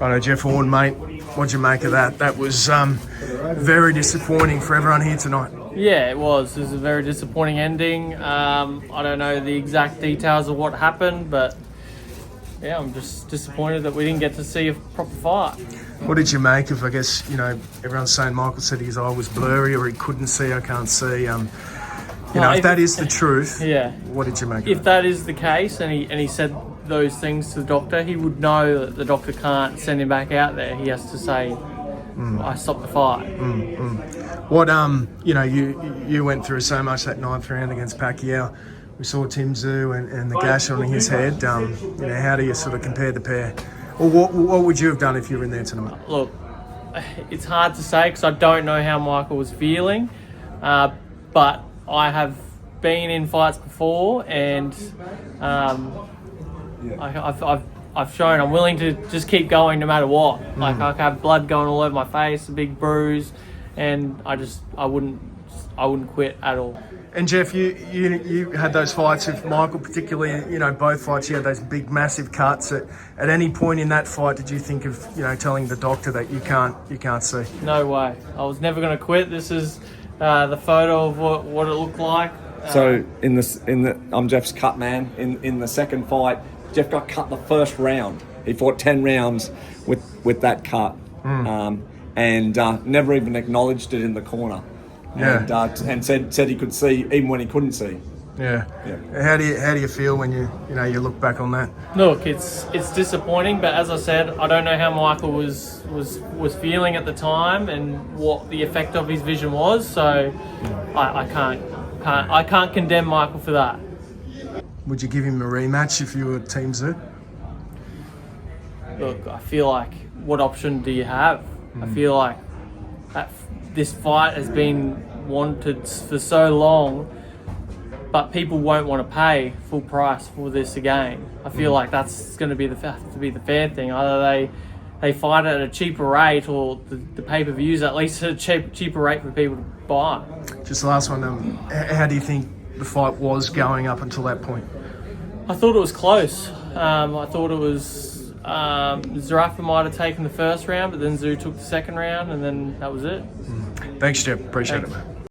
I know, Jeff Horn, mate, what'd you make of that? That was very disappointing for everyone here tonight. Yeah, it was. It was a very disappointing ending. I don't know the exact details of what happened, but yeah, I'm just disappointed that we didn't get to see a proper fight. What did you make of, I guess, you know, everyone's saying Michael said his eye was blurry or he couldn't see, I can't see. You know, if that is the truth, yeah. What did you make of If it? that is the case and he said those things to the doctor, he would know that the doctor can't send him back out there. He has to say, I stopped the fight. What, you know, you went through so much that ninth round against Pacquiao. We saw Tim Tszyu and the gash on his head. You know, how do you sort of compare the pair? Or what would you have done if you were in there tonight? Look, it's hard to say because I don't know how Michael was feeling, but I have been in fights before, and I've shown I'm willing to just keep going no matter what. Like I have blood going all over my face, a big bruise, and I wouldn't quit at all. And Jeff, you had those fights with Michael, particularly, you know, both fights. You had those big, massive cuts. At any point in that fight, did you think of, you know, telling the doctor that you can't see? No way. I was never going to quit. This is the photo of what it looked like. So I'm Jeff's cut man. In the second fight, Jeff got cut the first round. He fought 10 rounds with that cut, and never even acknowledged it in the corner. Yeah. And said he could see even when he couldn't see. Yeah. How do you feel when you look back on that? Look, it's disappointing, but as I said, I don't know how Michael was feeling at the time and what the effect of his vision was. So I can't condemn Michael for that. Would you give him a rematch if you were Team Tszyu? Look, I feel like, what option do you have? I feel like this fight has been wanted for so long, but people won't want to pay full price for this again. I feel like that's going to be the fair thing. Either they fight at a cheaper rate, or the pay-per-views at least at a cheaper rate for people to buy. Just the last one. How do you think the fight was going up until that point? I thought it was close. I thought it was Zerafa might have taken the first round, but then Tszyu took the second round, and then that was it. Thanks, Jeff. Appreciate it, mate.